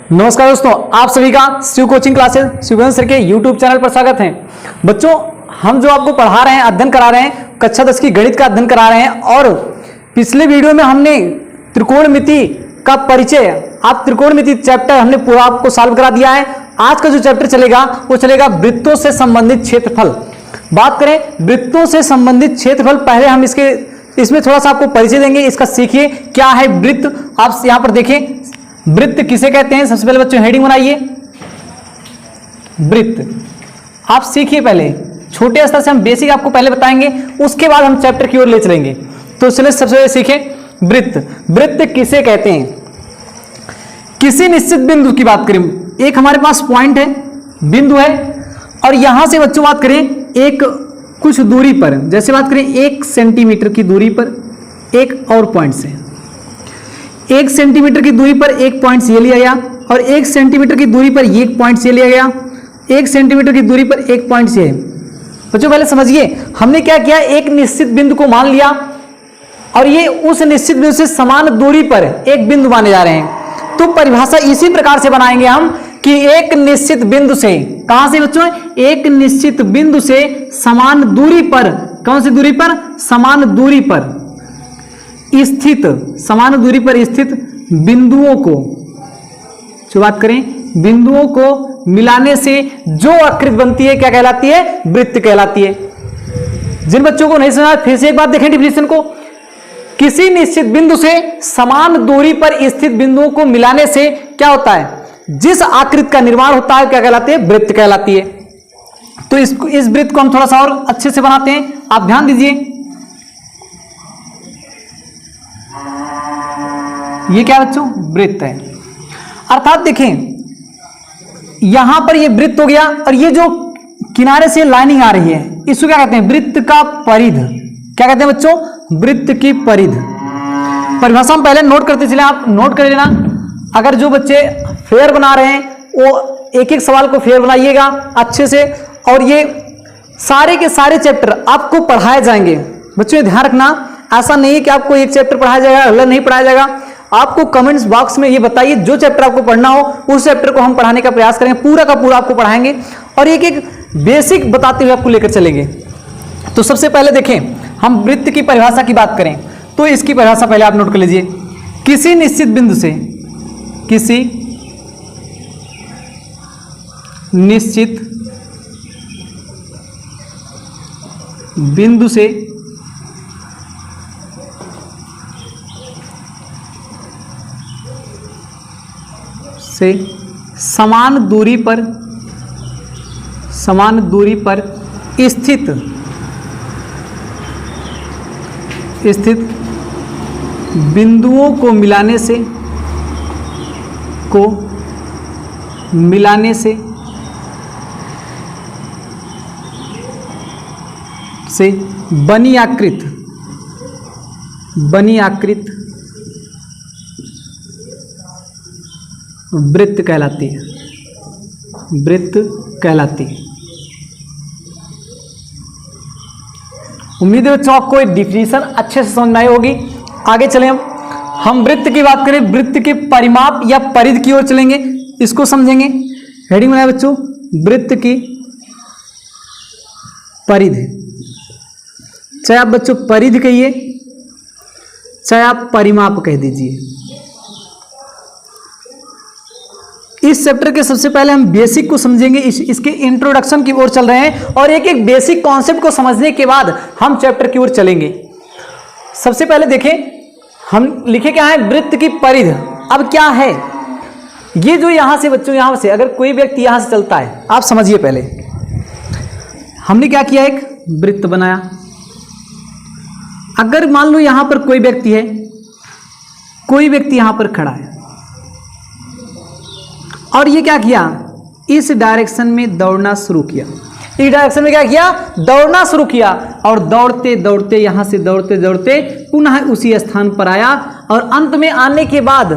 नमस्कार दोस्तों, आप सभी का Shiv coaching classes Shivganj sir के यूट्यूब चैनल पर स्वागत है। बच्चों, हम जो आपको पढ़ा रहे हैं, अध्ययन करा रहे हैं, कक्षा 10 की गणित का अध्ययन करा रहे हैं। और पिछले वीडियो में हमने त्रिकोणमिति का परिचय, आप त्रिकोणमिति चैप्टर हमने पूरा आपको सॉल्व करा दिया है। आज का जो चैप्टर चलेगा वो चलेगा वृत्तों से संबंधित क्षेत्रफल। बात करें वृत्तों से संबंधित क्षेत्रफल, पहले हम इसमें थोड़ा सा आपको परिचय देंगे। इसका सीखिए क्या है वृत्त। आप यहाँ पर देखें, वृत्त किसे कहते हैं। सबसे पहले बच्चों हेडिंग बनाइए, वृत्त। आप सीखिए, पहले छोटे स्तर से हम बेसिक आपको पहले बताएंगे, उसके बाद हम चैप्टर की ओर ले चलेंगे। तो चलिए सबसे पहले सीखें वृत्त। वृत्त किसे कहते हैं। किसी निश्चित बिंदु की बात करें, एक हमारे पास पॉइंट है, बिंदु है, और यहां से बच्चों बात करें एक कुछ दूरी पर, जैसे बात करें 1 सेंटीमीटर की दूरी पर एक और पॉइंट से, 1 सेंटीमीटर की दूरी पर एक पॉइंट से ये लिया गया, और 1 सेंटीमीटर की दूरी पर एक पॉइंट से लिया गया, 1 सेंटीमीटर की दूरी पर एक पॉइंट से। बच्चों पहले समझिए, हमने क्या किया, एक निश्चित बिंदु को मान लिया और ये उस निश्चित बिंदु से समान दूरी पर एक बिंदु माने जा रहे हैं। तो परिभाषा इसी प्रकार से बनाएंगे हम कि एक निश्चित बिंदु से, कहां से बच्चों, एक निश्चित बिंदु से समान दूरी पर, कौन सी दूरी पर, समान दूरी पर स्थित, समान दूरी पर स्थित बिंदुओं को, जो बात करें बिंदुओं को मिलाने से जो आकृति बनती है क्या कहलाती है, वृत्त कहलाती है। जिन बच्चों को नहीं समझा फिर से एक बात देखें डिफिनेशन को। किसी निश्चित बिंदु से समान दूरी पर स्थित बिंदुओं को मिलाने से क्या होता है, जिस आकृति का निर्माण होता है क्या कहलाती है, वृत्त कहलाती है। तो इस वृत्त को हम थोड़ा सा और अच्छे से बनाते हैं, आप ध्यान दीजिए। ये क्या बच्चों, वृत्त है। अर्थात देखें यहां पर ये वृत्त हो गया, और ये जो किनारे से लाइनिंग आ रही है इसको क्या कहते हैं, वृत्त का परिध। क्या कहते हैं बच्चों, वृत्त की परिध। परिभाषा हम पहले नोट करते चले, आप नोट कर लेना। अगर जो बच्चे फेयर बना रहे हैं वो एक एक सवाल को फेयर बनाइएगा अच्छे से, और ये सारे के सारे चैप्टर आपको पढ़ाए जाएंगे। बच्चों ध्यान रखना, ऐसा नहीं है कि आपको एक चैप्टर पढ़ाया जाएगा अगला नहीं पढ़ाया जाएगा। आपको कमेंट्स बॉक्स में ये बताइए जो चैप्टर आपको पढ़ना हो उस चैप्टर को हम पढ़ाने का प्रयास करेंगे, पूरा का पूरा आपको पढ़ाएंगे और एक एक बेसिक बताते हुए आपको लेकर चलेंगे। तो सबसे पहले देखें, हम वृत्त की परिभाषा की बात करें तो इसकी परिभाषा पहले आप नोट कर लीजिए। किसी निश्चित बिंदु से, किसी निश्चित बिंदु से समान दूरी पर स्थित बिंदुओं को मिलाने से बनी आकृत वृत्त कहलाती है, वृत्त कहलाती है। उम्मीद है बच्चों आपको एक डिफिनीशन अच्छे से समझ में आई होगी। आगे चलें, हम वृत्त की बात करें, वृत्त के परिमाप या परिधि की ओर चलेंगे, इसको समझेंगे। हेडिंग बनाए बच्चों, वृत्त की परिधि। चाहे आप बच्चों परिधि कहिए, चाहे आप परिमाप कह दीजिए। इस चैप्टर के सबसे पहले हम बेसिक को समझेंगे, इसके इंट्रोडक्शन की ओर चल रहे हैं, और एक एक बेसिक कॉन्सेप्ट को समझने के बाद हम चैप्टर की ओर चलेंगे। सबसे पहले देखें, हम लिखे क्या है, वृत्त की परिधि। अब क्या है ये, जो यहां से बच्चों, यहां से अगर कोई व्यक्ति यहां से चलता है, आप समझिए पहले हमने क्या किया, एक वृत्त बनाया। अगर मान लो यहां पर कोई व्यक्ति है, कोई व्यक्ति यहां पर खड़ा है और ये क्या किया, इस डायरेक्शन में दौड़ना शुरू किया। इस डायरेक्शन में क्या किया, दौड़ना शुरू किया, और दौड़ते दौड़ते यहां से दौड़ते दौड़ते पुनः उसी स्थान पर आया, और अंत में आने के बाद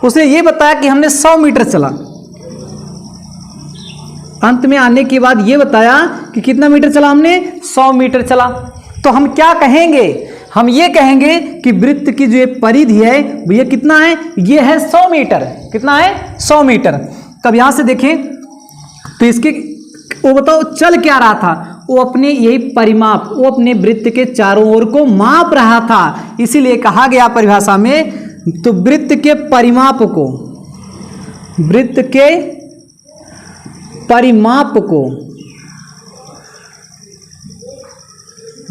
उसने ये बताया कि हमने 100 मीटर चला। अंत में आने के बाद ये बताया कि कितना मीटर चला हमने, 100 मीटर चला। तो हम क्या कहेंगे, हम ये कहेंगे कि वृत्त की जो ये परिधि है वो ये कितना है, ये है 100 मीटर। कितना है, 100 मीटर। तब यहां से देखें तो इसके वो बताओ चल क्या रहा था, वो अपने यही परिमाप, वो अपने वृत्त के चारों ओर को माप रहा था, इसीलिए कहा गया परिभाषा में, तो वृत्त के परिमाप को, वृत्त के परिमाप को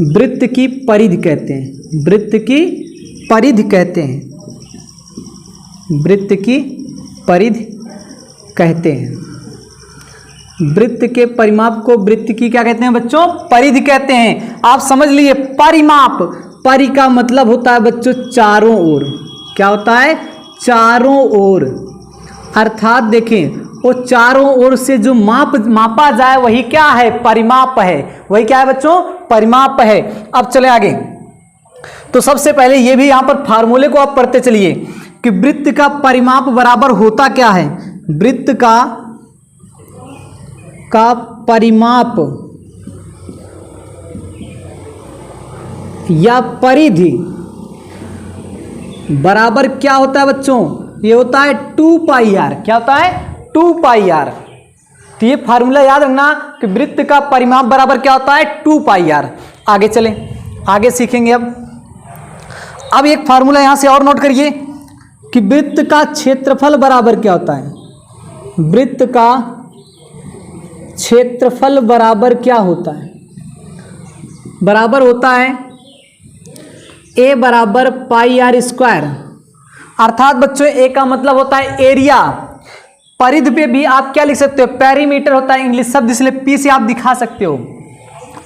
वृत्त की परिधि कहते हैं, वृत्त की परिधि कहते हैं, वृत्त की परिधि कहते हैं। वृत्त के परिमाप को वृत्त की क्या कहते हैं बच्चों, परिधि कहते हैं। आप समझ लीजिए परिमाप, परि का मतलब होता है बच्चों चारों ओर, क्या होता है, चारों ओर, अर्थात देखें वो चारों ओर से जो मापा जाए वही क्या है, परिमाप है, वही क्या है बच्चों, परिमाप है। अब चले आगे, तो सबसे पहले ये भी यहां पर फार्मूले को आप पढ़ते चलिए कि वृत्त का परिमाप बराबर होता क्या है, वृत्त का परिमाप या परिधि बराबर क्या होता है बच्चों, ये होता है 2 पाई आर। क्या होता है, 2 पाई आर। तो ये फार्मूला याद रखना कि वृत्त का परिमाप बराबर क्या होता है, 2 पाई आर। आगे चलें, आगे सीखेंगे। अब एक फार्मूला यहां से और नोट करिए कि वृत्त का क्षेत्रफल बराबर क्या होता है, वृत्त का क्षेत्रफल बराबर क्या होता है, बराबर होता है a बराबर पाई आर स्क्वायर। अर्थात बच्चों a का मतलब होता है एरिया, परिधि पे भी आप क्या लिख सकते हो, पेरीमीटर होता है इंग्लिश शब्द, इसलिए p से आप दिखा सकते हो।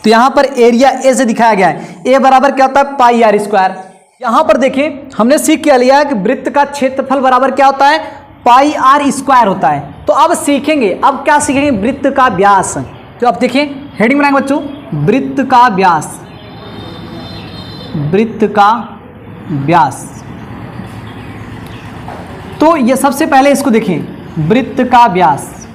तो यहां पर एरिया a से दिखाया गया है, a बराबर क्या होता है, पाई आर स्क्वायर। यहां पर देखिए हमने सीख क्या लिया कि वृत्त का क्षेत्रफल बराबर क्या होता है, पाई आर स्क्वायर होता है। तो अब सीखेंगे, अब क्या सीखेंगे, वृत्त का व्यास। तो अब देखिए हेडिंग बनाएंगे बच्चों, वृत्त का व्यास, वृत्त का व्यास। तो ये सबसे पहले इसको देखें, वृत्त का व्यास।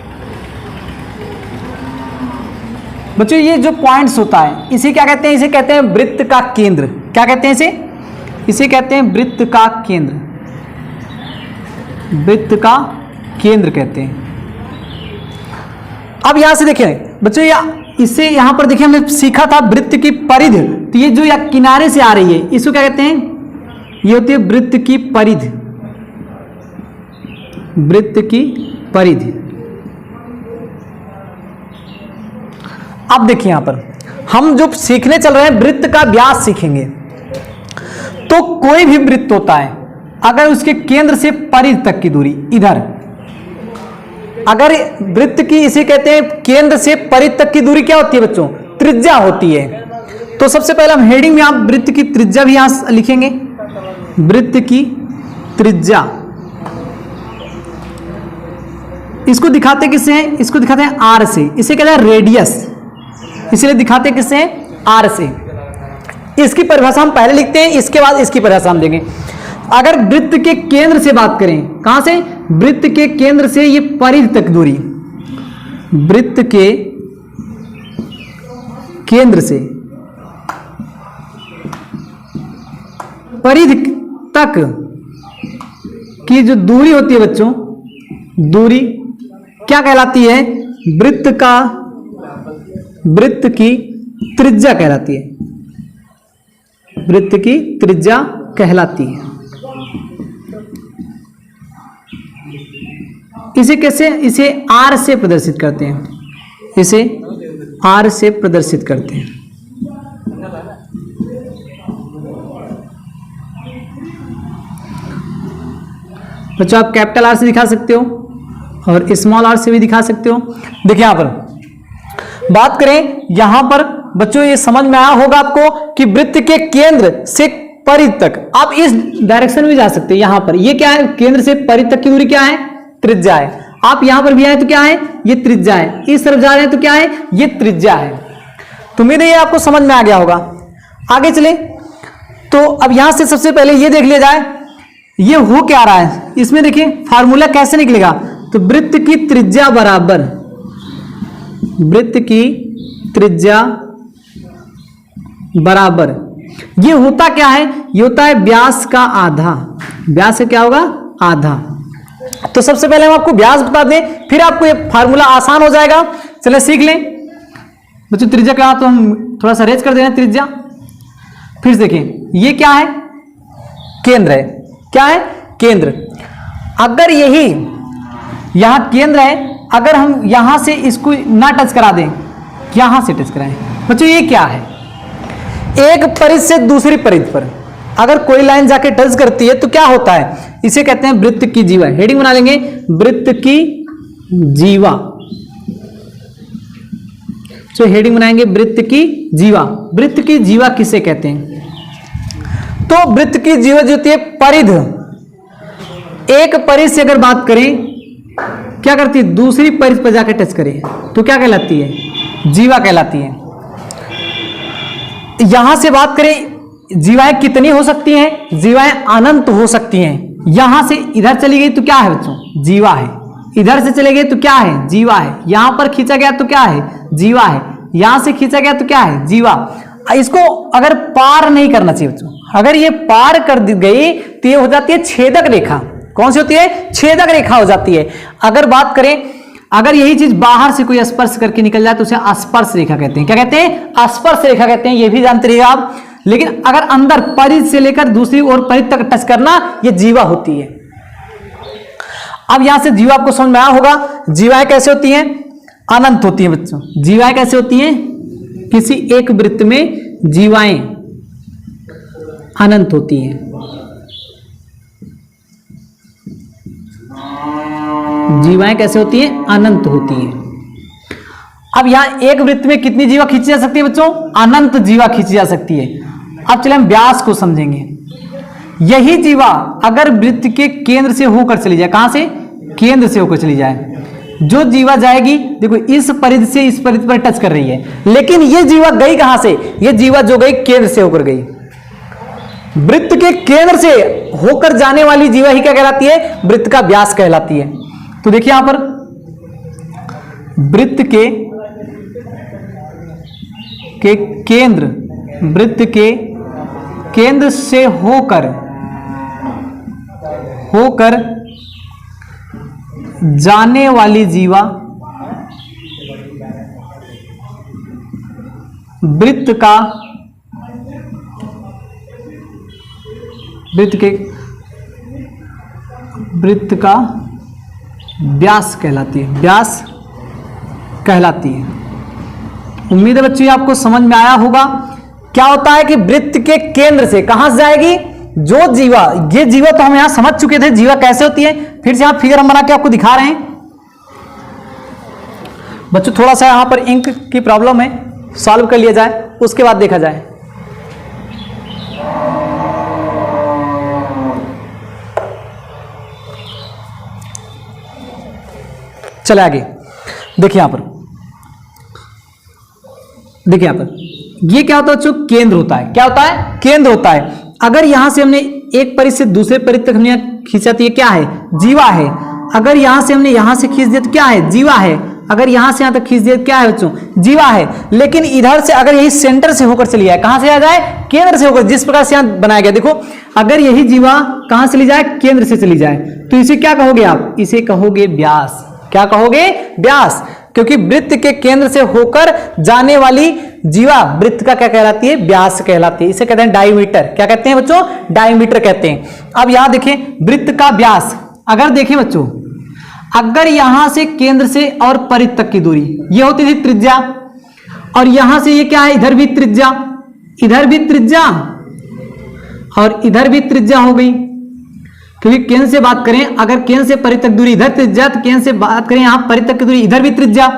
बच्चों ये जो पॉइंट्स होता है इसे क्या कहते हैं, इसे कहते हैं वृत्त का केंद्र। क्या कहते हैं इसे कहते हैं वृत्त का केंद्र, वृत्त का केंद्र कहते हैं। अब यहां से देखिए बच्चों, इसे यहां पर देखिए हमने सीखा था वृत्त की परिधि, तो ये जो या किनारे से आ रही है इसको क्या कहते हैं, ये होती है वृत्त की परिधि, वृत्त की परिधि। अब देखिए यहां पर हम जो सीखने चल रहे हैं वृत्त का व्यास सीखेंगे। तो कोई भी वृत्त होता है, अगर उसके केंद्र से परिधि तक की दूरी, इधर अगर वृत्त की, इसे कहते हैं केंद्र से परिधि तक की दूरी क्या होती है बच्चों, त्रिज्या होती है। तो सबसे पहले हम हेडिंग में आप वृत्त की त्रिज्या भी यहां लिखेंगे, वृत्त की त्रिज्या। इसको दिखाते किससे हैं, इसको दिखाते हैं आर से, इसे कहते हैं रेडियस, इसलिए दिखाते किससे हैं, आर से। इसकी परिभाषा हम पहले लिखते हैं, इसके बाद इसकी परिभाषा हम देंगे। अगर वृत्त के केंद्र से बात करें, कहां से, वृत्त के केंद्र से ये परिधि तक दूरी, वृत्त के केंद्र से परिधि तक की जो दूरी होती है बच्चों, दूरी क्या कहलाती है, वृत्त की त्रिज्या कहलाती है, वृत्त की त्रिज्या कहलाती है। इसे कैसे, इसे आर से प्रदर्शित करते हैं, इसे आर से प्रदर्शित करते हैं। बच्चों आप कैपिटल आर से दिखा सकते हो और स्मॉल आर से भी दिखा सकते हो। देखिए यहां पर बात करें, यहां पर बच्चों ये समझ में आया होगा आपको कि वृत्त के केंद्र से परिधि तक आप इस डायरेक्शन में जा सकते हैं। यहां पर ये क्या है, केंद्र से परिधि तक की दूरी क्या है, त्रिज्या है। आप यहां पर भी आए तो क्या है, ये त्रिज्या है। इस तरफ जा रहे हैं तो क्या है, ये त्रिज्या है। तो मेरे ये आपको समझ में आ गया होगा। आगे चले तो अब यहां से सबसे पहले ये देख लिया जाए ये हो क्या रहा है। इसमें देखिए फार्मूला कैसे निकलेगा, तो वृत्त की त्रिज्या बराबर, वृत्त की त्रिज्या बराबर ये होता क्या है, ये होता है व्यास का आधा। व्यास से क्या होगा, आधा। तो सबसे पहले हम आपको व्यास बता दें, फिर आपको ये फार्मूला आसान हो जाएगा। चलिए सीख लें बच्चों। त्रिज्या का तो हम थोड़ा सा रेज कर दे रहे हैं त्रिज्या। फिर से देखें, ये क्या है, केंद्र है। क्या है, केंद्र। अगर यही यहां केंद्र है, अगर हम यहां से इसको ना टच करा दें, यहां से टच कराएं बच्चों, ये क्या है, एक परिध से दूसरी परिध पर अगर कोई लाइन जाके टच करती है तो क्या होता है, इसे कहते हैं वृत्त की जीवा। हेडिंग बना लेंगे, वृत्त की जीवा। तो हेडिंग बनाएंगे वृत्त की जीवा। वृत्त की जीवा किसे कहते हैं, तो वृत्त की जीवा जो होती है परिध, एक परिध से अगर बात करें क्या करती है, दूसरी परिध पर जाकर टच करे तो क्या कहलाती है, जीवा कहलाती है। यहां से बात करें, जीवाएं कितनी हो सकती हैं, जीवाएं अनंत हो सकती हैं। यहां से इधर चली गई तो क्या है बच्चों, जीवा है। इधर से चले गए तो क्या है, जीवा है। यहां पर खींचा गया तो क्या है, जीवा है। यहां से खींचा गया तो क्या है, जीवा। इसको अगर पार नहीं करना चाहिए बच्चों, अगर ये पार कर दी गई तो ये हो जाती है छेदक रेखा। कौन सी होती है, छेदक रेखा हो जाती है। अगर बात करें, अगर यही चीज बाहर से कोई स्पर्श करके निकल जाए तो उसे स्पर्श रेखा कहते हैं। क्या कहते हैं, स्पर्श रेखा कहते हैं, ये भी जानते रहिए आप। लेकिन अगर अंदर परिध से लेकर दूसरी ओर परिध तक टच करना, ये जीवा होती है। अब यहां से जीवा आपको समझ में आया होगा। जीवाएं कैसे होती हैं, अनंत होती हैं बच्चों। जीवाएं कैसे होती हैं, किसी एक वृत्त में जीवाएं अनंत होती हैं। जीवाएं कैसे होती हैं, अनंत होती हैं। अब यहां एक वृत्त में कितनी जीवा खींची जा सकती है बच्चों, अनंत जीवा खींची जा सकती है। अब चले हम व्यास को समझेंगे। यही जीवा अगर वृत्त के केंद्र से होकर चली जाए, कहां से, केंद्र से होकर चली जाए, जो जीवा जाएगी देखो इस परिध से इस परिध पर टच कर रही है, लेकिन ये जीवा गई कहां से, ये जीवा जो गई केंद्र से होकर गई। वृत्त के केंद्र से होकर जाने वाली जीवा ही क्या कहलाती है, वृत्त का व्यास कहलाती है। तो देखिए यहां पर वृत्त के केंद्र, वृत्त के केंद्र से होकर जाने वाली जीवा वृत्त का व्यास कहलाती है, व्यास कहलाती है। उम्मीद है बच्चों आपको समझ में आया होगा। क्या होता है कि वृत्त के केंद्र से कहां से जाएगी, जो जीवा, ये जीवा तो हम यहां समझ चुके थे जीवा कैसे होती है। फिर से यहां फिगर हम बना के आपको दिखा रहे हैं बच्चों। थोड़ा सा यहां पर इंक की प्रॉब्लम है, सॉल्व कर लिया जाए, उसके बाद देखा जाए। चले आगे, देखिए यहां पर, देखिए यहां पर ये क्या होता है बच्चों, केंद्र होता है। क्या होता है, केंद्र होता है। अगर यहां से हमने एक परिध से दूसरे परिध तक हमने खींचा तो ये क्या है, जीवा है। अगर यहां से हमने यहां से खींच दिया तो क्या है, जीवा है। अगर यहां से यहां तक खींच दिया तो क्या है बच्चों, जीवा है। लेकिन इधर से अगर यही सेंटर से होकर चली जाए, कहां से आ जाए, केंद्र से होकर, जिस प्रकार से यहां बनाया गया देखो, अगर यही जीवा कहां चली जाए, केंद्र से चली जाए, तो इसे क्या कहोगे आप, इसे कहोगे व्यास। क्या कहोगे, व्यास। क्योंकि वृत्त के केंद्र से होकर जाने वाली जीवा वृत्त का क्या कहलाती है, व्यास कहलाती है। इसे कहते हैं डायमीटर। क्या कहते हैं बच्चों, डायमीटर कहते हैं। अब यहां देखें वृत्त का व्यास, अगर देखें बच्चों, अगर यहां से केंद्र से और परिध तक की दूरी ये होती थी त्रिज्या, और यहां से ये क्या है, इधर भी त्रिज्या, इधर भी त्रिज्या और इधर भी त्रिज्या हो गई। क्योंकि केंद्र से बात करें, अगर केंद्र से परिध तक दूरी इधर त्रिज्या, तो केंद्र से बात करें यहां परिध तक की दूरी इधर भी त्रिज्या।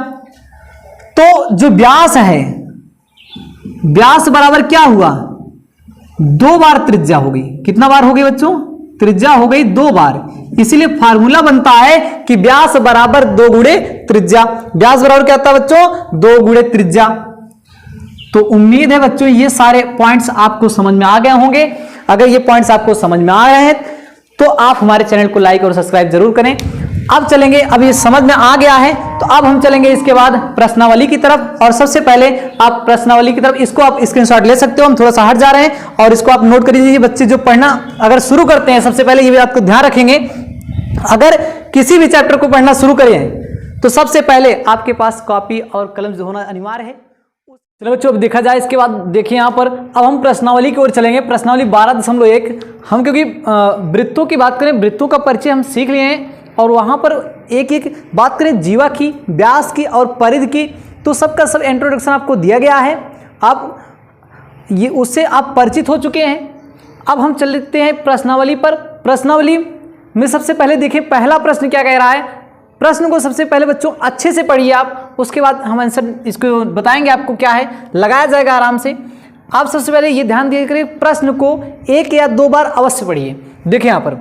तो जो व्यास है, व्यास बराबर क्या हुआ, 2 बार त्रिज्या हो गई। कितना बार हो गई बच्चों, त्रिज्या हो गई 2 बार। इसलिए फार्मूला बनता है कि व्यास बराबर 2 गुणे त्रिज्या। व्यास बराबर क्या होता है बच्चों, 2 गुणे त्रिज्या। तो उम्मीद है बच्चों ये सारे पॉइंट्स आपको समझ में आ गए होंगे। अगर ये पॉइंट्स आपको समझ में आ रहे हैं तो आप हमारे चैनल को लाइक और सब्सक्राइब जरूर करें। अब चलेंगे, अब ये समझ में आ गया है तो तो अब हम चलेंगे इसके बाद प्रश्नावली की तरफ, और सबसे पहले आप प्रश्नावली की तरफ इसको आप स्क्रीनशॉट ले सकते हो। हम थोड़ा सा हट जा रहे हैं और इसको आप नोट कर लीजिए। बच्चे जो पढ़ना अगर शुरू करते हैं, सबसे पहले ये भी आपको ध्यान रखेंगे, अगर किसी भी चैप्टर को पढ़ना शुरू करें तो सबसे पहले आपके पास कॉपी और कलम जो होना अनिवार्य है। चलो बच्चों, अब देखा जाए इसके बाद देखिए यहाँ पर अब हम प्रश्नावली की ओर चलेंगे। प्रश्नावली 12.1 हम क्योंकि वृत्तों की बात करें, वृत्तों का परिचय हम सीख लिए हैं और वहाँ पर एक एक बात करें जीवा की, व्यास की और परिधि की, तो सबका सब इंट्रोडक्शन आपको दिया गया है। आप ये उससे आप परिचित हो चुके हैं। अब हम चलते हैं प्रश्नावली पर। प्रश्नावली में सबसे पहले देखिए पहला प्रश्न क्या कह रहा है। प्रश्न को सबसे पहले बच्चों अच्छे से पढ़िए आप, उसके बाद हम आंसर इसको बताएंगे आपको क्या है, लगाया जाएगा आराम से। आप सबसे पहले ये ध्यान दिया करिए, प्रश्न को 1 या 2 बार अवश्य पढ़िए। देखिए यहाँ पर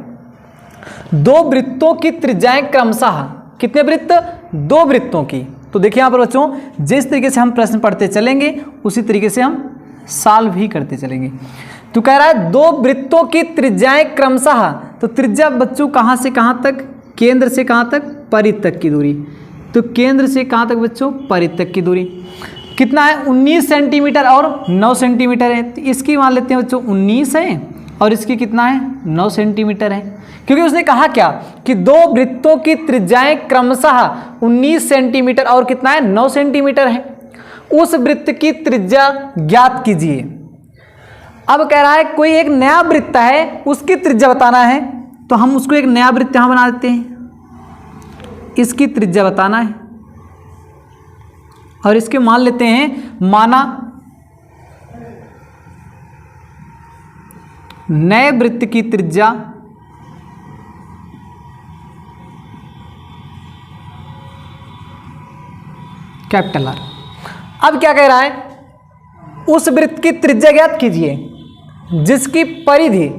2 वृत्तों की त्रिज्याएं क्रमशः, कितने वृत्त? 2 वृत्तों की। तो देखिए यहाँ पर बच्चों जिस तरीके से हम प्रश्न पढ़ते चलेंगे उसी तरीके से हम सॉल्व भी करते चलेंगे। तो कह रहा है 2 वृत्तों की त्रिज्याएं क्रमशः, तो त्रिज्या बच्चों कहाँ से कहाँ तक? केंद्र से कहाँ तक? परिधि तक की दूरी। तो केंद्र से कहाँ तक बच्चों? परिधि तक की दूरी कितना है? 19 सेंटीमीटर और 9 सेंटीमीटर है। तो इसकी मान लेते हैं बच्चों 19 है और इसकी कितना है? 9 सेंटीमीटर है। क्योंकि उसने कहा क्या कि 2 वृत्तों की त्रिज्याएं क्रमशः 19 सेंटीमीटर और कितना है? 9 सेंटीमीटर है। उस वृत्त की त्रिज्या ज्ञात कीजिए। अब कह रहा है कोई एक नया वृत्त है, उसकी त्रिज्या बताना है, तो हम उसको एक नया वृत्त यहां बना देते हैं। इसकी त्रिज्या बताना है और इसके मान लेते हैं, माना नए वृत्त की त्रिज्या कैपिटल आर। अब क्या कह रहा है? उस वृत्त की त्रिज्या ज्ञात कीजिए जिसकी परिधि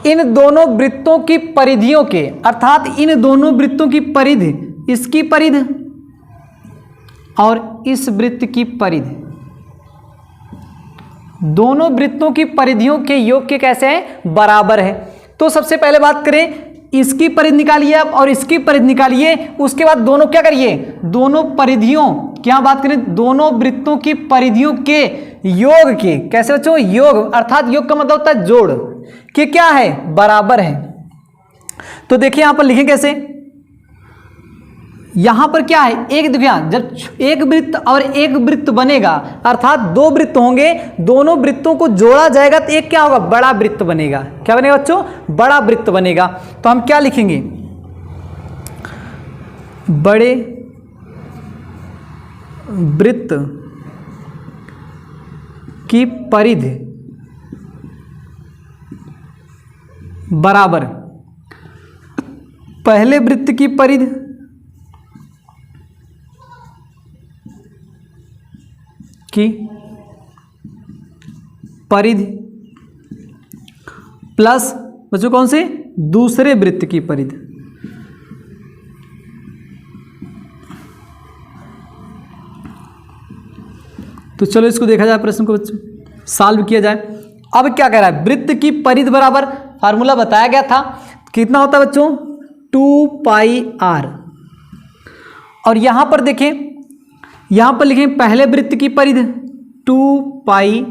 इन दोनों वृत्तों की परिधियों के, अर्थात इन दोनों वृत्तों की परिधि, इसकी परिधि और इस वृत्त की परिधि, दोनों वृत्तों की परिधियों के योग के कैसे हैं? बराबर है। तो सबसे पहले बात करें, इसकी परिधि निकालिए आप और इसकी परिधि निकालिए। उसके बाद दोनों क्या करिए? दोनों परिधियों, क्या बात करें? दोनों वृत्तों की परिधियों के योग के, कैसे बच्चों? योग, अर्थात योग का मतलब होता है जोड़, कि क्या है? बराबर है। तो देखिए यहां पर लिखें कैसे, यहां पर क्या है? एक देखिए, जब एक वृत्त और एक वृत्त बनेगा, अर्थात 2 वृत्त होंगे, दोनों वृत्तों को जोड़ा जाएगा तो एक क्या होगा? बड़ा वृत्त बनेगा। क्या बनेगा बच्चों? बड़ा वृत्त बनेगा। तो हम क्या लिखेंगे? बड़े वृत्त की परिधि बराबर पहले वृत्त की परिधि की परिधि प्लस बच्चों कौन से? दूसरे वृत्त की परिधि। तो चलो इसको देखा जाए, प्रश्न को बच्चों सॉल्व किया जाए। अब क्या कह रहा है? वृत्त की परिधि बराबर, फार्मूला बताया गया था, कितना होता है बच्चों? 2πr। और यहां पर देखें, यहां पर लिखें पहले वृत्त की परिधि 2π,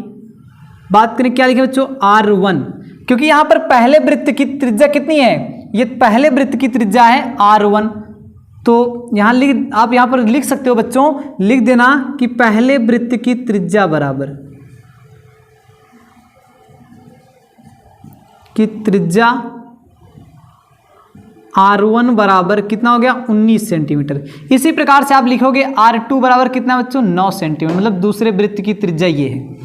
बात करें क्या लिखें बच्चों? r1, क्योंकि यहां पर पहले वृत्त की त्रिज्या कितनी है? ये पहले वृत्त की त्रिज्या है r1। तो यहां आप यहां पर लिख सकते हो बच्चों, लिख देना कि पहले वृत्त की त्रिज्या बराबर की त्रिज्या R1 बराबर कितना हो गया? 19 सेंटीमीटर। इसी प्रकार से आप लिखोगे R2 बराबर कितना बच्चों? 9 सेंटीमीटर, मतलब दूसरे वृत्त की त्रिज्या ये है।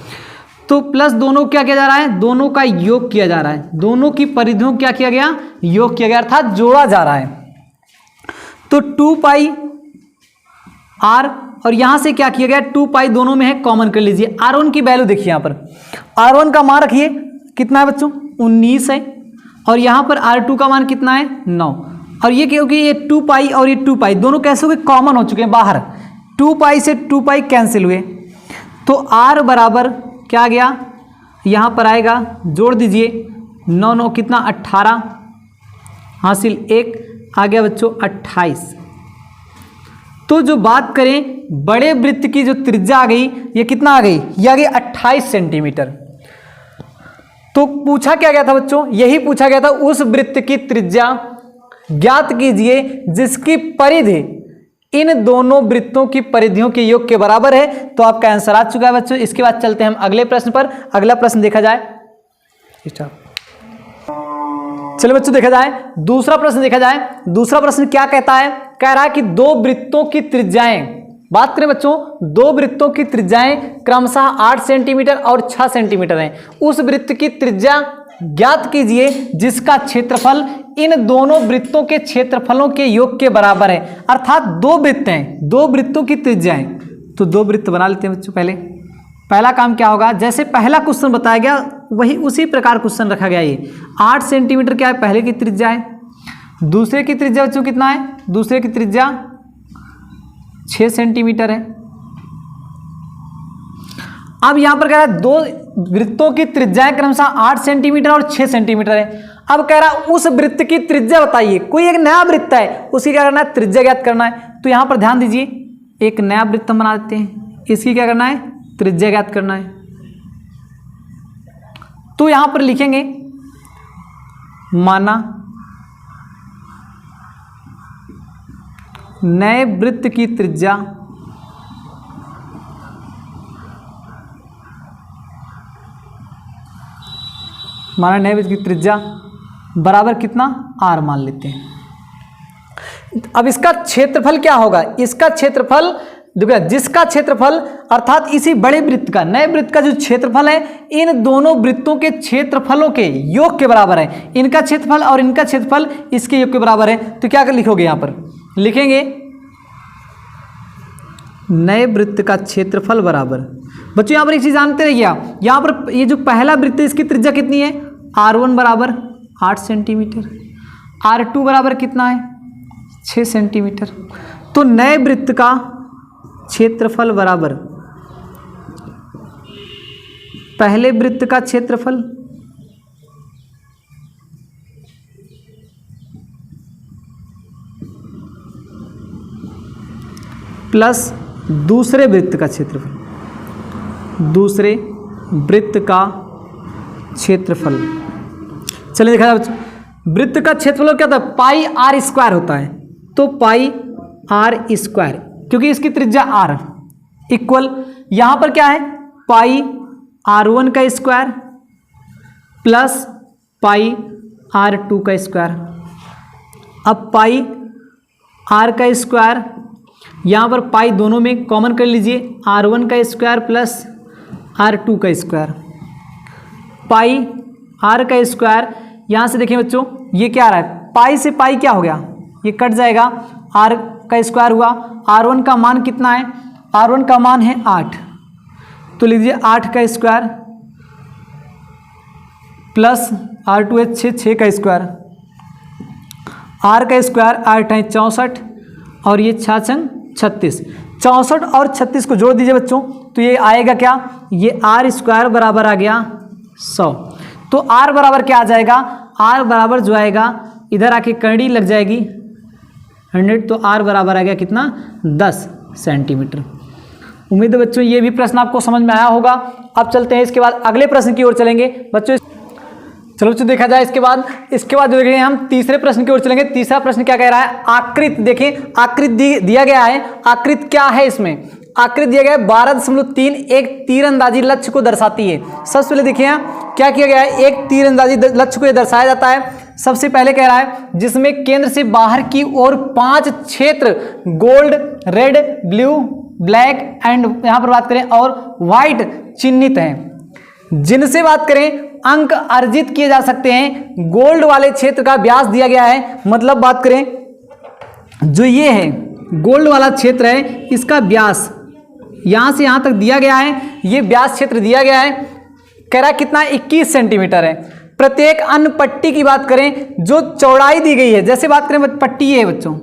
तो प्लस दोनों क्या किया जा रहा है? दोनों का योग किया जा रहा है, दोनों की परिधियों क्या किया गया? योग किया गया, अर्थात जोड़ा जा रहा है। तो 2πr और यहां से क्या किया गया? 2π दोनों में है, कॉमन कर लीजिए। R1 की वैल्यू देखिए, यहां पर R1 का मान रखिए कितना है बच्चों? 19 है, और यहां पर R2 का मान कितना है? 9। और ये क्योंकि ये 2π और ये 2π दोनों कैसे हो गए? कॉमन हो चुके हैं बाहर, 2π से 2π कैंसिल हुए। तो R बराबर क्या गया? यहां पर आएगा, जोड़ दीजिए, 9 9 कितना? 18 हासिल 1 आ गया बच्चों 28। तो जो बात करें बड़े वृत्त की जो त्रिज्या आ गई, ये कितना आ गई, ये आ गई 28 सेंटीमीटर। तो पूछा क्या गया था बच्चों, यही पूछा गया था उस वृत्त की त्रिज्या ज्ञात कीजिए जिसकी परिधि इन दोनों वृत्तों की परिधियों के योग के बराबर है। तो आपका आंसर आ चुका है बच्चों। इसके बाद चलते हैं हम अगले प्रश्न पर। अगला प्रश्न देखा जाए, चलो बच्चों देखा जाए दूसरा प्रश्न देखा जाए। दूसरा प्रश्न क्या कहता है, कह रहा है कि दो वृत्तों की त्रिज्याएं, बात करें बच्चों दो वृत्तों की त्रिज्याएं क्रमशः 8 सेंटीमीटर और 6 सेंटीमीटर हैं। उस वृत्त की त्रिज्या ज्ञात कीजिए जिसका क्षेत्रफल इन दोनों वृत्तों के क्षेत्रफलों के योग के बराबर है। अर्थात दो वृत्त हैं, दो वृत्तों की त्रिज्याएं। तो दो वृत्त बना लेते हैं बच्चों। पहला काम क्या होगा, जैसे पहला क्वेश्चन बताया गया वही उसी प्रकार क्वेश्चन रखा गया। ये 8 सेंटीमीटर क्या है, पहले की त्रिज्या है। दूसरे की त्रिज्या बच्चों कितना है, दूसरे की त्रिज्या 6 सेंटीमीटर है। अब यहां पर कह रहा है दो वृत्तों की त्रिज्याएं क्रमशः 8 सेंटीमीटर और 6 सेंटीमीटर है। अब कह रहा है उस वृत्त की त्रिज्या बताइए। कोई एक नया वृत्त है, उसकी क्या करना है, त्रिज्या ज्ञात करना है। तो यहां पर ध्यान दीजिए, एक नया वृत्त हम बना देते हैं, इसकी क्या करना है, त्रिज्या ज्ञात करना है। तो यहां पर लिखेंगे माना नए वृत्त की त्रिज्या बराबर कितना, r मान लेते हैं। अब इसका क्षेत्रफल क्या होगा, इसका क्षेत्रफल देखो, जिसका क्षेत्रफल अर्थात इसी बड़े वृत्त का, नए वृत्त का जो क्षेत्रफल है इन दोनों वृत्तों के क्षेत्रफलों के योग के बराबर है। इनका क्षेत्रफल और इनका क्षेत्रफल इसके योग के बराबर है। तो क्या कर लिखोगे, यहां पर लिखेंगे नए वृत्त का क्षेत्रफल बराबर। बच्चों यहां पर एक चीज जानते रहिए, यहां पर ये जो पहला वृत्त है इसकी त्रिज्या कितनी है, r1 बराबर 8 सेंटीमीटर, r2 बराबर कितना है, 6 सेंटीमीटर। तो नए वृत्त का क्षेत्रफल बराबर पहले वृत्त का क्षेत्रफल प्लस दूसरे वृत्त का क्षेत्रफल, दूसरे वृत्त का क्षेत्रफल। चलिए देखा जाए, वृत्त का क्षेत्रफल क्या होता है, पाई r स्क्वायर होता है। तो पाई r स्क्वायर, क्योंकि इसकी त्रिज्या r इक्वल, यहां पर क्या है, पाई r1 का स्क्वायर प्लस पाई r2 का स्क्वायर। अब पाई r का स्क्वायर, यहां पर पाई दोनों में कॉमन कर लीजिए, r1 का स्क्वायर प्लस r2 का स्क्वायर। पाई r का स्क्वायर, यहां से देखिए बच्चों ये क्या आ रहा है, पाई से पाई क्या हो गया, ये कट जाएगा, r का स्क्वायर हुआ। r1 का मान कितना है, r1 का मान है 8, तो लीजिए 8 का स्क्वायर प्लस r2 है 6 का स्क्वायर, r का स्क्वायर 8 है 64 और ये 6 36, 64 और 36 को जोड़ दीजिए बच्चों, तो ये आएगा क्या, ये r स्क्वायर बराबर आ गया 100। तो r बराबर क्या आ जाएगा, r बराबर जो आएगा इधर आके कड़ी लग जाएगी 100, तो r बराबर आ गया कितना, 10 सेंटीमीटर। उम्मीद है बच्चों ये भी प्रश्न आपको समझ में आया होगा। अब चलते हैं इसके बाद अगले प्रश्न की ओर चलेंगे बच्चों। चलो बच्चों देखा जाए इसके बाद जो देखेंगे हम तीसरे प्रश्न की ओर चलेंगे। तीसरा प्रश्न क्या कह रहा है, आकृत देखें, आकृत दिया गया है। आकृत क्या है, इसमें आकृत दिया गया है 12.3 एक तीरंदाजी लक्ष्य को दर्शाती है। सबसे पहले देखिए क्या किया गया है, एक तीरंदाजी लक्ष्य को यह दर्शाया जाता है। सबसे पहले कह रहा है जिसमें केंद्र से बाहर की ओर 5 क्षेत्र gold, red, blue, black and यहां पर बात करें और व्हाइट चिन्हित हैं, जिनसे बात करें अंक अर्जित किए जा सकते हैं। गोल्ड वाले क्षेत्र का व्यास दिया गया है, मतलब बात करें जो ये है गोल्ड वाला क्षेत्र है, इसका व्यास यहां से यहां तक दिया गया है, ये व्यास क्षेत्र दिया गया है। कह रहा है कितना, 21 सेंटीमीटर है। प्रत्येक अन्य पट्टी की बात करें जो चौड़ाई दी गई है, जैसे बात करें पट्टी ये है बच्चों,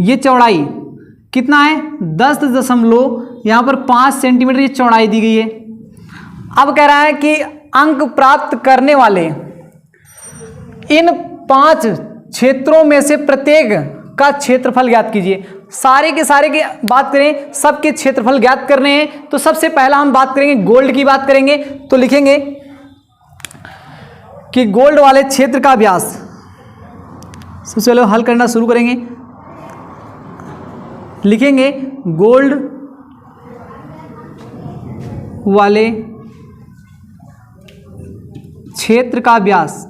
ये चौड़ाई कितना है 10.5 सेंटीमीटर ये चौड़ाई दी गई है। अब कह रहा है कि अंक प्राप्त करने वाले इन 5 क्षेत्रों में से प्रत्येक का क्षेत्रफल ज्ञात कीजिए। सारे के सारे की बात करें, सबके क्षेत्रफल ज्ञात करने हैं। तो सबसे पहला हम बात करेंगे गोल्ड की बात करेंगे। तो लिखेंगे कि गोल्ड वाले क्षेत्र का व्यास, सबसे पहले हल करना शुरू करेंगे। लिखेंगे गोल्ड वाले क्षेत्र का व्यास,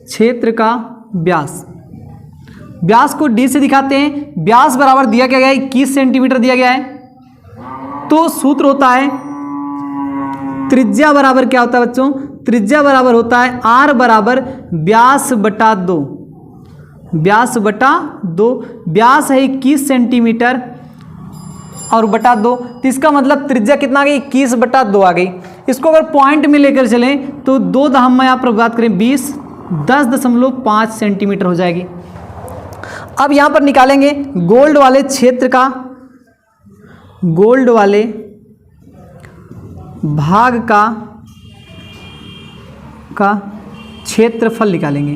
क्षेत्र का व्यास, व्यास को डी से दिखाते हैं। व्यास बराबर दिया क्या गया है, 21 सेंटीमीटर दिया गया है। तो सूत्र होता है त्रिज्या बराबर क्या होता है बच्चों, त्रिज्या बराबर होता है आर बराबर व्यास बटा 2, व्यास बटा 2। व्यास है 21 सेंटीमीटर और बटा 2, तो इसका मतलब त्रिज्या कितना आ गई, 21 बटा 2 आ गई। इसको अगर पॉइंट में लेकर चलें तो 2 हम यहाँ पर बात करें 20, 10.5 सेंटीमीटर हो जाएगी। अब यहाँ पर निकालेंगे गोल्ड वाले क्षेत्र का, गोल्ड वाले भाग का क्षेत्रफल निकालेंगे।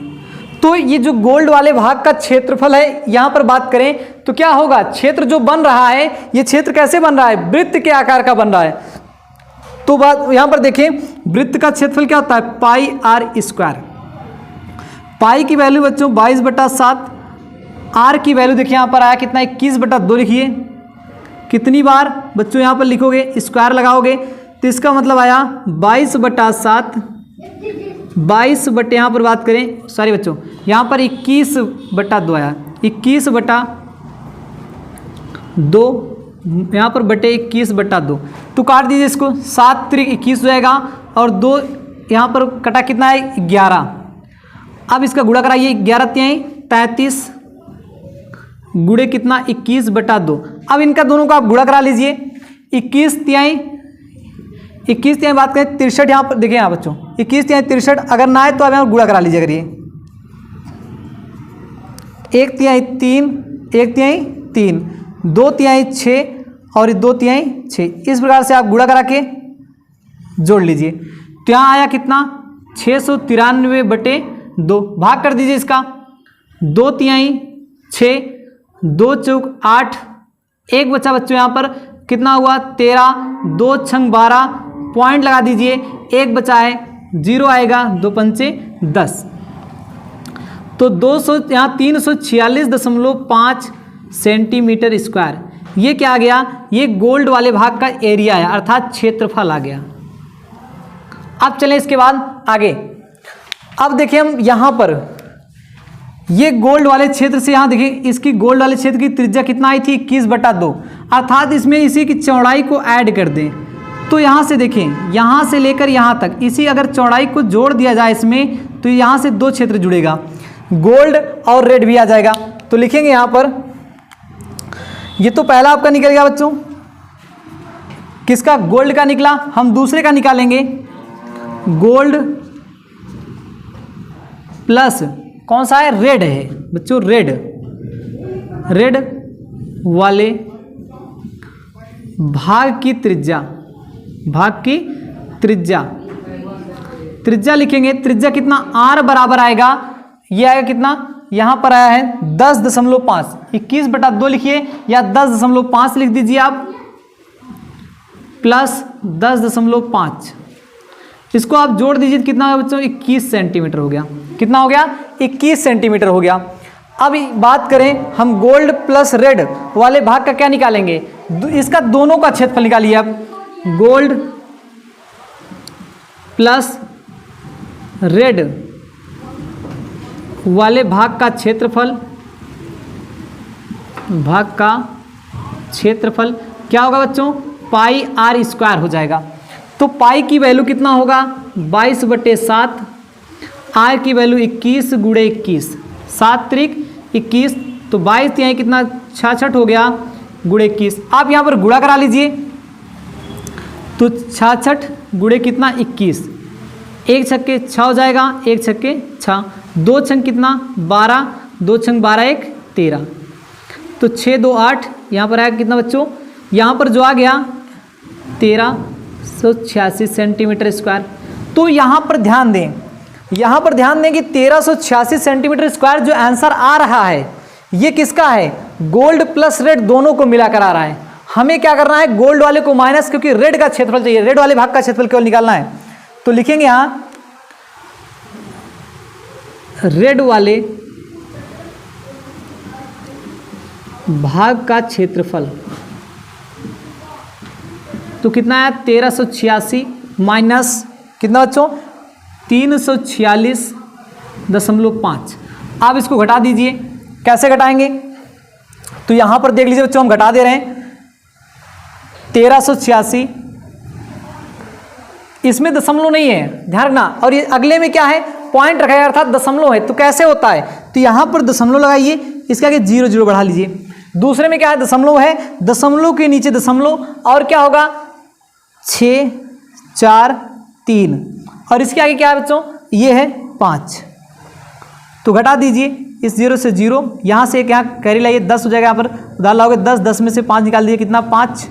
तो ये जो गोल्ड वाले भाग का क्षेत्रफल है, यहाँ पर बात करें तो क्या होगा, क्षेत्र जो बन रहा है, ये क्षेत्र कैसे बन रहा है, वृत्त के आकार का बन रहा है। तो बात यहाँ पर देखें, वृत्त का क्षेत्रफल क्या होता है, पाई आर स्क्वायर। पाई की वैल्यू बच्चों 22/7, आर की वैल्यू देखिए यहाँ पर आया कितना, 21/2 लिखिए। कितनी बार बच्चों यहाँ पर लिखोगे, स्क्वायर लगाओगे, तो इसका मतलब आया 22/7, 22 बटे यहाँ पर बात करें, सॉरी बच्चों यहाँ पर 21/2 आया, 21/2, यहाँ पर बटे 21/2। तो काट दीजिए इसको, 7 × 21 हो जाएगा और 2 यहाँ पर कटा कितना है, 11। अब इसका गुणा कराइए, 11 × 33 गुणे कितना, 21/2। अब इनका दोनों का आप गुणा करा लीजिए, 21 तिहाई बात करें 63, यहाँ पर देखिए यहाँ बच्चों 21 तिहाई 63, अगर ना आए तो आप यहाँ गुणा करा लीजिए। करिए 1 तिहाई 3, 1 तिहाई 3, 2 तिहाई 6 और 2 तिहाई 6, इस प्रकार से आप गुणा करा के जोड़ लीजिए। तो यहाँ आया कितना, 693/2। भाग कर दीजिए इसका, 2 तिहाई 6, 2 चौक 8, एक बच्चा बच्चों यहाँ पर कितना हुआ, 13, 2 छंग 12, पॉइंट लगा दीजिए, एक बचा है, 0 आएगा, 2 पंचे 10। तो 200 यहाँ 346.5 सेंटीमीटर स्क्वायर, ये क्या आ गया, ये गोल्ड वाले भाग का एरिया है, अर्थात क्षेत्रफल आ गया। अब चलें इसके बाद आगे। अब देखिए हम यहाँ पर ये गोल्ड वाले क्षेत्र से, यहाँ देखिए इसकी गोल्ड वाले क्षेत्र की त्रिज्या कितना आई थी, 21/2, अर्थात इसमें इसी की चौड़ाई को ऐड कर दें। तो यहाँ से देखें, यहाँ से लेकर यहाँ तक इसी अगर चौड़ाई को जोड़ दिया जाए इसमें, तो यहाँ से 2 क्षेत्र जुड़ेगा, गोल्ड और रेड भी आ जाएगा। तो लिखेंगे यहाँ पर, ये तो पहला आपका निकल गया बच्चों, किसका, गोल्ड का निकला। हम दूसरे का निकालेंगे, गोल्ड प्लस कौन सा है, रेड है बच्चों, रेड, रेड वाले भाग की त्रिज्या, भाग की त्रिज्या, त्रिज्या लिखेंगे। त्रिज्या कितना, आर बराबर आएगा, ये आएगा कितना, यहाँ पर आया है 10.5, 21/2 लिखिए या 10.5 लिख दीजिए आप, प्लस 10.5, इसको आप जोड़ दीजिए, कितना होगा बच्चों, 21 सेंटीमीटर हो गया। कितना हो गया, 21 सेंटीमीटर हो गया। अब बात करें हम गोल्ड प्लस रेड वाले भाग का क्या निकालेंगे, इसका दोनों का क्षेत्रफल निकालिए आप, गोल्ड प्लस रेड वाले भाग का क्षेत्रफल, भाग का क्षेत्रफल क्या होगा बच्चों, पाई आर स्क्वायर हो जाएगा। तो पाई की वैल्यू कितना होगा, 22/7, आर की वैल्यू 21 × 21, 7 × 21, तो 22 यहाँ कितना, 66 हो गया, × 21। आप यहाँ पर गुणा करा लीजिए, तो 66 × कितना, 21, 1 छक्के 6 हो जाएगा, 1 छक्के 6, 2 छंग कितना, 12, 2 छंग 12, 1 13, तो 6 2 8, यहाँ पर आएगा कितना बच्चों, यहाँ पर जो आ गया 1386 सेंटीमीटर स्क्वायर। तो यहाँ पर ध्यान दें, यहाँ पर ध्यान दें कि 1386 सेंटीमीटर स्क्वायर जो आंसर आ रहा है, ये किसका है, गोल्ड प्लस रेड दोनों को मिलाकर आ रहा है। हमें क्या करना है, गोल्ड वाले को माइनस, क्योंकि रेड का क्षेत्रफल चाहिए, रेड वाले भाग का क्षेत्रफल केवल निकालना है। तो लिखेंगे यहां रेड वाले भाग का क्षेत्रफल, तो कितना है 1386 माइनस कितना बच्चों 346.5। आप इसको घटा दीजिए, कैसे घटाएंगे, तो यहां पर देख लीजिए बच्चों हम घटा दे रहे हैं 1386, इसमें दशमलव नहीं है ध्यान रखना, और ये अगले में क्या है पॉइंट रखा है अर्थात दशमलव है। तो कैसे होता है, तो यहां पर दशमलव लगाइए, इसके आगे 0 0 बढ़ा लीजिए। दूसरे में क्या है दशमलव है, दशमलव के नीचे दशमलव, और क्या होगा 6 4 3, और इसके आगे क्या है बच्चों ये है 5। तो घटा दीजिए इस 0 से 0, यहाँ से एक यहाँ कैरी लाइए 10 हो जाएगा, यहाँ पर उधार लाओगे 10, 10 में से 5 निकाल दीजिए कितना 5,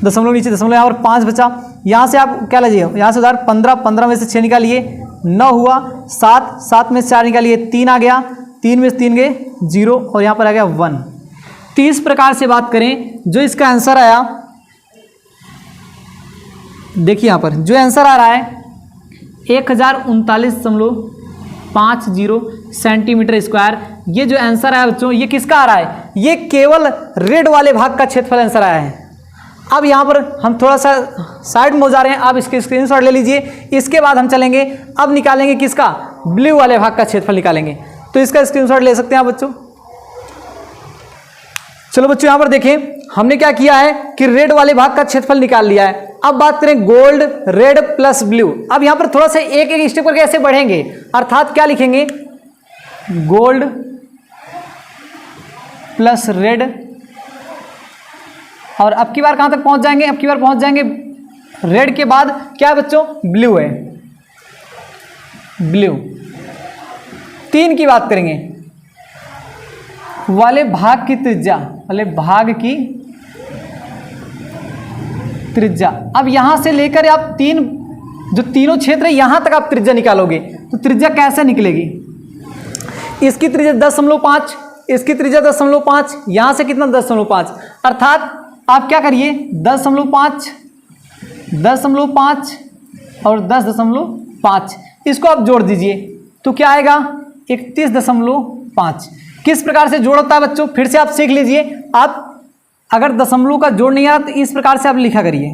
दशमलव नीचे दशमलव, यहाँ पर 5 बचा। यहाँ से आप क्या लीजिए, यहाँ से उधार 15, 15 में से 6 निकालिए 9 हुआ, 7, 7 में से 4 निकालिए 3 आ गया, 3 में से 3 गए 0, और यहाँ पर आ गया 1। तो इस प्रकार से बात करें जो इसका आंसर आया, देखिए यहाँ पर जो आंसर आ रहा है 1039.50 सेंटीमीटर स्क्वायर, ये जो आंसर आया बच्चों ये किसका आ रहा है, ये केवल रेड वाले भाग का क्षेत्रफल आंसर आया है। अब यहाँ पर हम थोड़ा सा साइड में हो जा रहे हैं, आप इसके स्क्रीनशॉट ले लीजिए। इसके बाद हम चलेंगे, अब निकालेंगे किसका, ब्लू वाले भाग का क्षेत्रफल निकालेंगे। तो इसका स्क्रीनशॉट ले सकते हैं आप बच्चों। चलो बच्चों यहाँ पर देखें हमने क्या किया है कि रेड वाले भाग का क्षेत्रफल निकाल लिया है। अब बात करें गोल्ड, रेड प्लस ब्लू। अब यहाँ पर थोड़ा सा एक एक स्टेप करके ऐसे बढ़ेंगे, अर्थात क्या लिखेंगे, गोल्ड प्लस रेड, और अब की बार कहां तक पहुंच जाएंगे, अब की बार पहुंच जाएंगे रेड के बाद क्या है बच्चों, ब्लू है, ब्लू। 3 की बात करेंगे, वाले भाग की त्रिज्या, वाले भाग की त्रिज्या। अब यहां से लेकर आप 3 जो तीनों क्षेत्र है यहां तक आप त्रिज्या निकालोगे, तो त्रिज्या कैसे निकलेगी, इसकी त्रिज्या 10.5, इसकी त्रिज्या 10.5, यहां से कितना 10.5, अर्थात आप क्या करिए 10.5, 10.5 और 10.5, इसको आप जोड़ दीजिए तो क्या आएगा 31.5। किस प्रकार से जोड़ होता है बच्चों, फिर से आप सीख लीजिए। आप अगर दशमलव का जोड़ नहीं आता तो इस प्रकार से आप लिखा करिए,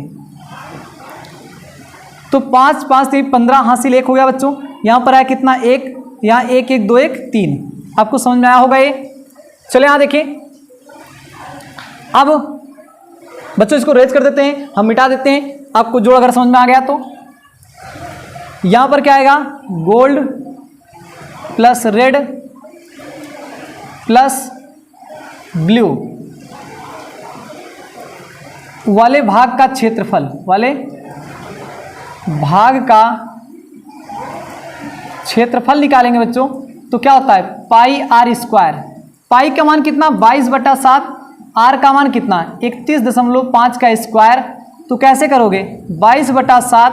तो 5 5 3 15 हासिल 1 हो गया बच्चों। यहाँ पर आया कितना 1, यहाँ 1 1 2 1 3, आपको समझ में आया होगा ये। चले यहाँ देखिए, अब बच्चों इसको रेज कर देते हैं, हम मिटा देते हैं, आपको जोड़ अगर समझ में आ गया तो। यहाँ पर क्या आएगा, gold plus red plus blue वाले भाग का क्षेत्रफल, वाले भाग का क्षेत्रफल निकालेंगे बच्चों, तो क्या होता है पाई आर स्क्वायर। पाई का मान कितना 22/7, आर का मान कितना 31.5 का स्क्वायर। तो कैसे करोगे 22/7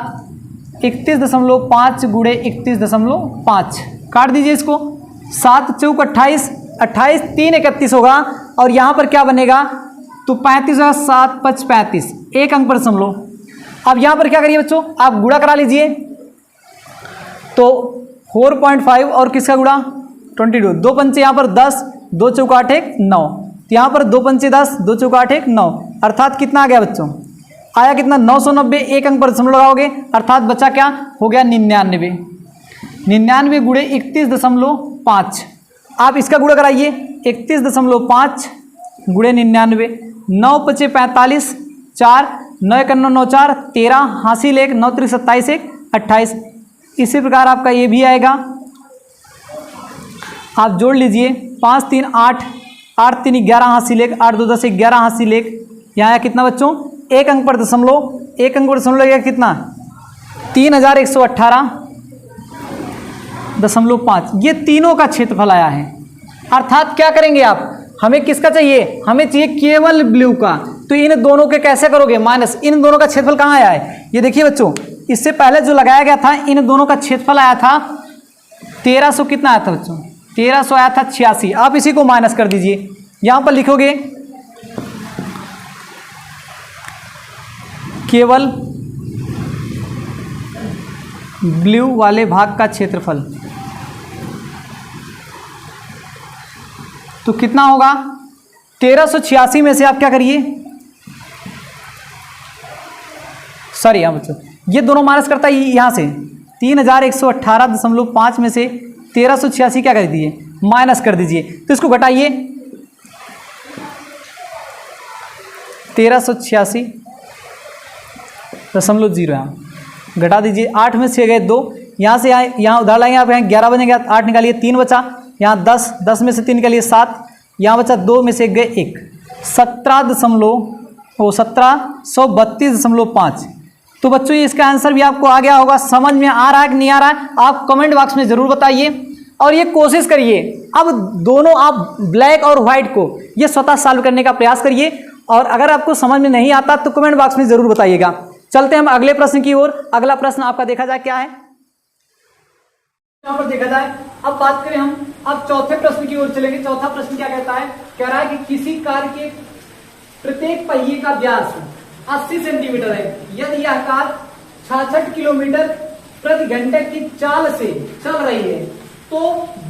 31.5 गुणे 31.5, काट दीजिए इसको, 7 चौक 28, 28 3 31 होगा, और यहाँ पर क्या बनेगा तो 35 होगा, 7 5 35, एक अंक पर दशमलव। अब यहाँ पर क्या करिए बच्चों, आप गुणा करा लीजिए, तो 4.5 और किसका गुणा 22, 2 पंचे यहाँ पर 10, 2 चौक 8 1 9, तो यहाँ पर 2 पंचे 10, 2 चौक 8 1 9, अर्थात कितना आ गया बच्चों, आया कितना 990, एक अंक पर दशमलव लगाओगे, अर्थात बचा क्या हो गया 99, 99 गुणे 31.5। आप इसका गुणा कराइए 31.5 गुणे 99, 9 5 45, 4 9 1 9 9 4 13 हासिल 1, 9 3 27 1 28। इसी प्रकार आपका ये भी आएगा, आप जोड़ लीजिए 5 3 8, 8 3 11 हासिल 1, 8 2 10 11 हासिल 1, यहाँ आया कितना बच्चों एक अंक पर दशमलव, एक अंक पर दशमलव लगेगा कितना 3118.5। ये तीनों का क्षेत्रफल आया है। अर्थात क्या करेंगे आप, हमें किसका चाहिए, हमें चाहिए केवल ब्लू का, तो इन दोनों के कैसे करोगे माइनस, इन दोनों का क्षेत्रफल कहाँ आया है, ये देखिए बच्चों, इससे पहले जो लगाया गया था इन दोनों का क्षेत्रफल आया था 1300 कितना आया था बच्चों 1300 आया था 86। आप इसी को माइनस कर दीजिए, यहां पर लिखोगे केवल ब्लू वाले भाग का क्षेत्रफल, तो कितना होगा 1386 में से आप क्या करिए, सॉरी यहां बच्चों ये दोनों माइनस करता है यहां से 3118.5 में से 1386 क्या कर दीजिए माइनस कर दीजिए, तो इसको घटाइए 1386.0 यहाँ घटा दीजिए, 8 में 6 गए 2, यहाँ से यहाँ उधार लाएंगे आप, यहाँ 11 बनेगा, 8 निकालिए 3 बचा, यहाँ 10, 10 में से 3 निकालिए 7, यहाँ बचा 2 में से 1 गए 1, 1732.5। तो बच्चों ये इसका आंसर भी आपको आ गया होगा, समझ में आ रहा है कि नहीं आ रहा है आप कमेंट बॉक्स में ज़रूर बताइए। और ये कोशिश करिए अब दोनों आप ब्लैक और व्हाइट को ये स्वतः सॉल्व करने का प्रयास करिए, और अगर आपको समझ में नहीं आता तो कमेंट बॉक्स में ज़रूर बताइएगा। चलते हैं हम अगले प्रश्न की ओर। अगला प्रश्न आपका देखा जाए क्या है, यहाँ पर देखा जाए। अब बात करें हम, अब चौथे प्रश्न की ओर चलेंगे। चौथा प्रश्न क्या कहता है, कह रहा है कि किसी कार के प्रत्येक पहिए का व्यास 80 सेंटीमीटर है, यदि यह कार 66 किलोमीटर प्रति घंटे की चाल से चल रही है तो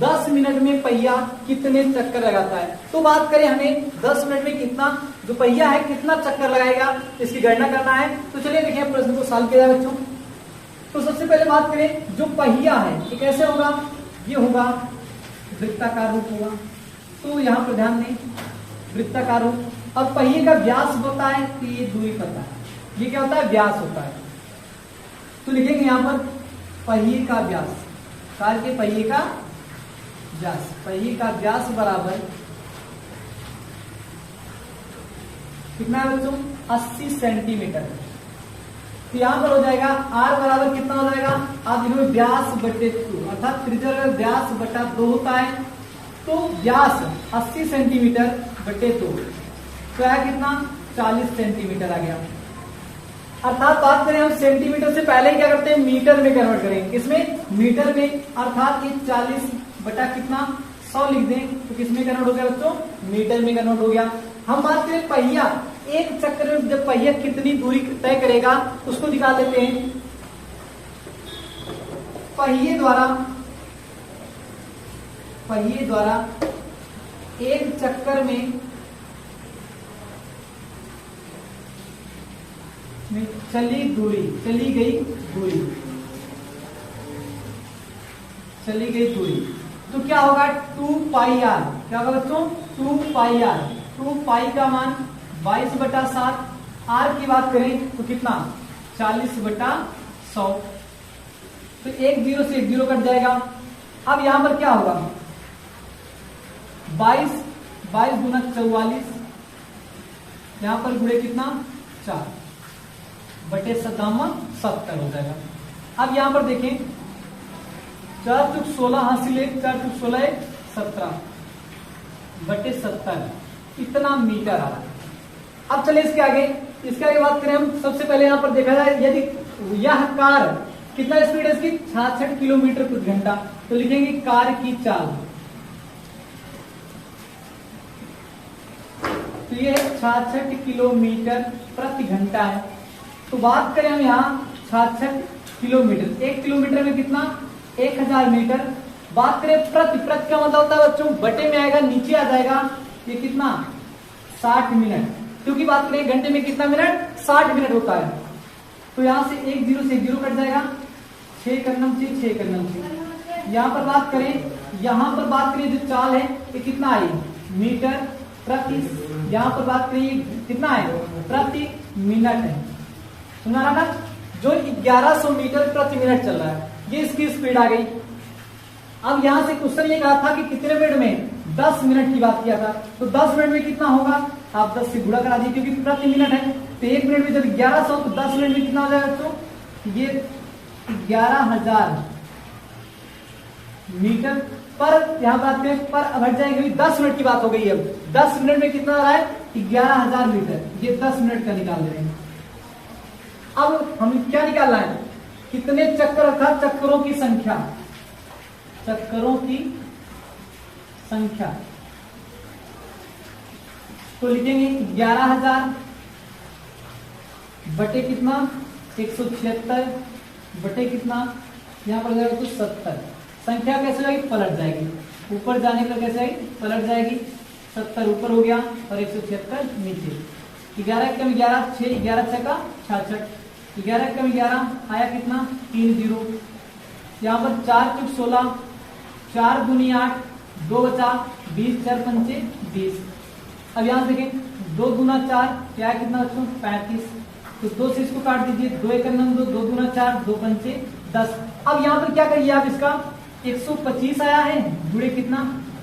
10 मिनट में पहिया कितने चक्कर लगाता है। तो बात करें हमें 10 मिनट में कितना जो पहिया है कितना चक्कर लगाएगा इसकी गणना करना है। तो चलिए देखिए प्रश्न को सॉल्व किया जाए बच्चों। तो सबसे पहले बात करें जो पहिया है ये कैसे होगा, ये होगा वृत्ताकार रूप होगा, तो यहाँ पर ध्यान दें वृत्ताकार रूप। अब पहिए का व्यास होता है कि ये दूरी पता है, ये क्या होता है व्यास होता है, तो लिखेंगे यहाँ पर पहिए का व्यास, कार के पहिए का व्यास, पहिए का व्यास बराबर कितना है बच्चों 80 सेंटीमीटर। तो यहां पर हो जाएगा आर बराबर कितना हो जाएगा, आप लिखोगे व्यास बटे 2, अर्थात त्रिज्या का व्यास बटा 2 होता है, तो व्यास 80 सेंटीमीटर बटे 2 तो है कितना 40 सेंटीमीटर आ गया। अर्थात बात करें हम सेंटीमीटर से पहले ही क्या करते हैं मीटर में कन्वर्ट करें, किसमें जमीटर में, अर्थात ये 40 बटा कितना 100 लिख दें तो किसमें कन्वर्ट हो गया बच्चों मीटर में कन्वर्ट हो गया। हम बात करें पहिया, एक चक्कर में जब पहिया कितनी दूरी तय करेगा उसको निकाल लेते हैं। पहिए द्वारा एक चक्कर में चली गई दूरी तो क्या होगा 2 पाई आर, क्या होगा बच्चों 2 पाई आर। 2 पाई का मान 22/7, आर की बात करें तो कितना 40/100, तो 1 0 से 1 0 कट जाएगा। अब यहां पर क्या होगा 22 गुना 44, यहां पर गुणे कितना 4 बटे 70 हो जाएगा। अब यहां पर देखें 4 चुक 16 हासिल 4 चुक 16 17 बटे 70 इतना मीटर आ रहा है। अब चले इसके आगे बात करें हम। सबसे पहले यहां पर देखा जाए यदि यह कार कितना स्पीड है इसकी 66 किलोमीटर प्रति घंटा, तो लिखेंगे कार की चाल, तो ये 66 किलोमीटर प्रति घंटा है। तो बात करें हम यहाँ 66 किलोमीटर, 1 किलोमीटर में कितना 1000 मीटर। बात करें प्रति का मतलब होता है बच्चों बटे में आएगा नीचे आ जाएगा, ये कितना 60 मिनट, क्योंकि बात करें घंटे में कितना मिनट 60 मिनट होता है। तो यहां से 1 0 से 1 0 कट जाएगा, 6 करनम 6 करनम 6। यहाँ पर बात करें जो चाल है ये कितना आई मीटर प्रति, यहाँ पर बात करें कितना है प्रति मिनट है, सुना रहा ना, जो 1100 मीटर प्रति मिनट चल रहा है, ये इसकी स्पीड आ गई। अब यहां से क्वेश्चन ये कहा था कि कितने मिनट में 10 मिनट की बात किया था, तो 10 मिनट में कितना होगा आप 10 से गुणा करा दीजिए क्योंकि प्रति मिनट है, तो 1 मिनट में जब 1100 तो 10 मिनट में कितना हो जाएगा बच्चों, ये 11000 मीटर पर, यहां बात करें पर हट जाएगी 10 मिनट की बात हो गई। अब 10 मिनट में कितना आ रहा है 11000 मीटर, ये 10 मिनट का निकाल रहे हैं। अब हम क्या निकालना है कितने चक्कर, अर्थात चक्करों की संख्या संख्या, तो लिखेंगे 11,000 बटे कितना 176 बटे कितना यहाँ पर जाएगा तो 70। संख्या कैसे जाएगी, पलट जाएगी, ऊपर जाने का कैसे आएगी, पलट जाएगी। 70 ऊपर हो गया और 176 नीचे। 11 कम 11 6, 11 6 का 66, 11 कम 11 आया कितना 3 0। यहाँ पर 4 चुक 16, 4 दूनी 8, 2 बचा 20, 4 पंचे 20। अब यहाँ से देखें 2 दूना 4 क्या है कितना बच्चों 35, तो 2 से इसको काट दीजिए, 2 एक 2, 2 दूना 4, 2 पंचे 10। अब यहाँ पर क्या करिए आप, इसका 125 आया है जुड़े कितना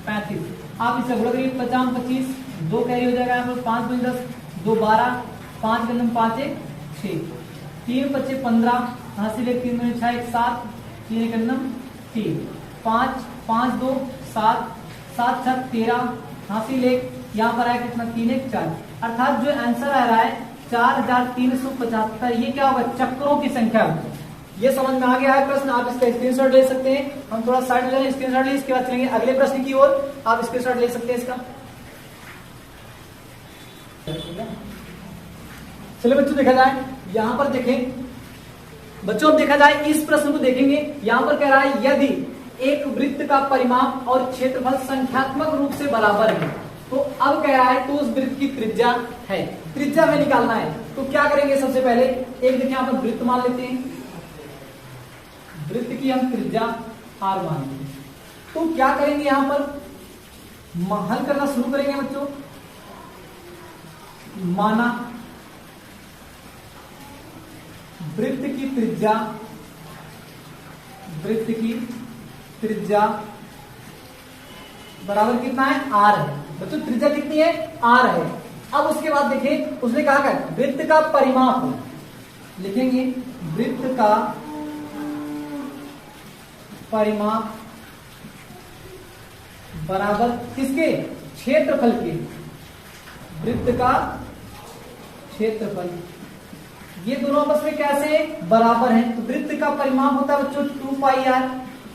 35, आप इसे गुणा करिए 50 25, 2 कैरी हो जाएगा यहाँ पर 5 दूनी 10, 2 12, 5 गन्नम 5 1 6, 3 बचे 15, हासिल 1 3 दूनी 6 1 7, 3 एक 3, 5 5 2 7, 7 6 13, हासिल 1, यहाँ पर आया कितना 3 1 4। अर्थात जो आंसर आ रहा है 4375, ये क्या होगा, चक्रों की संख्या। ये समझ में आ गया है प्रश्न, आप इसका स्क्रीनशॉट ले सकते हैं। हम थोड़ा साइड ले लें, स्क्रीनशॉट ले, इसके बाद चलेंगे अगले प्रश्न की ओर। आप स्क्रीनशॉट ले सकते हैं इसका। चलिए बच्चों देखा जाए, यहां पर देखें बच्चों, अब देखा जाए इस प्रश्न को देखेंगे। यहां पर कह रहा है यदि एक वृत्त का परिमाप और क्षेत्रफल संख्यात्मक रूप से बराबर है, तो अब कह रहा है तो उस वृत्त की त्रिज्या है, त्रिज्या में निकालना है। तो क्या करेंगे, सबसे पहले एक देखिए यहां पर वृत्त मान लेते हैं, वृत्त की हम त्रिज्या r मान लेंगे। तो क्या करेंगे, यहां पर हल करना शुरू करेंगे बच्चों। माना वृत्त की त्रिज्या, वृत्त की त्रिज्या बराबर कितना है r है बच्चों, त्रिज्या कितनी है r है। अब उसके बाद देखिए उसने कहा क्या, वृत्त का परिमाप लिखेंगे, वृत्त का परिमाप बराबर किसके, क्षेत्रफल के, वृत्त का क्षेत्रफल, ये दोनों आपस में कैसे बराबर हैं। तो वृत्त का परिमाप होता है बच्चों 2 पाई r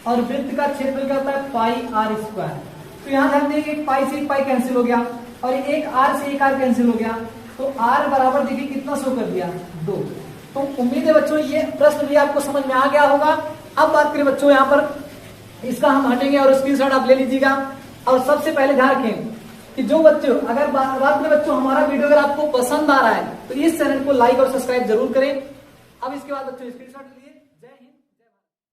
और वृत्त का क्षेत्रफल क्या होता है पाई r स्क्वायर। तो यहां ध्यान देंगे एक पाई से एक पाई कैंसिल हो गया और एक r से एक r कैंसिल हो गया, तो r बराबर देखिए कितना शो कर दिया 2। तो उम्मीद है बच्चों ये प्रश्न भी आपको समझ में आ गया होगा। अब बात करें बच्चों, यहाँ पर इसका हम हटेंगे और स्क्रीनशॉट आप ले लीजिएगा। और सबसे पहले ध्यान रखें कि जो बच्चों अगर बात में बच्चों हमारा वीडियो अगर आपको पसंद आ रहा है तो इस चैनल को लाइक और सब्सक्राइब जरूर करें। अब इसके बाद बच्चों स्क्रीनशॉट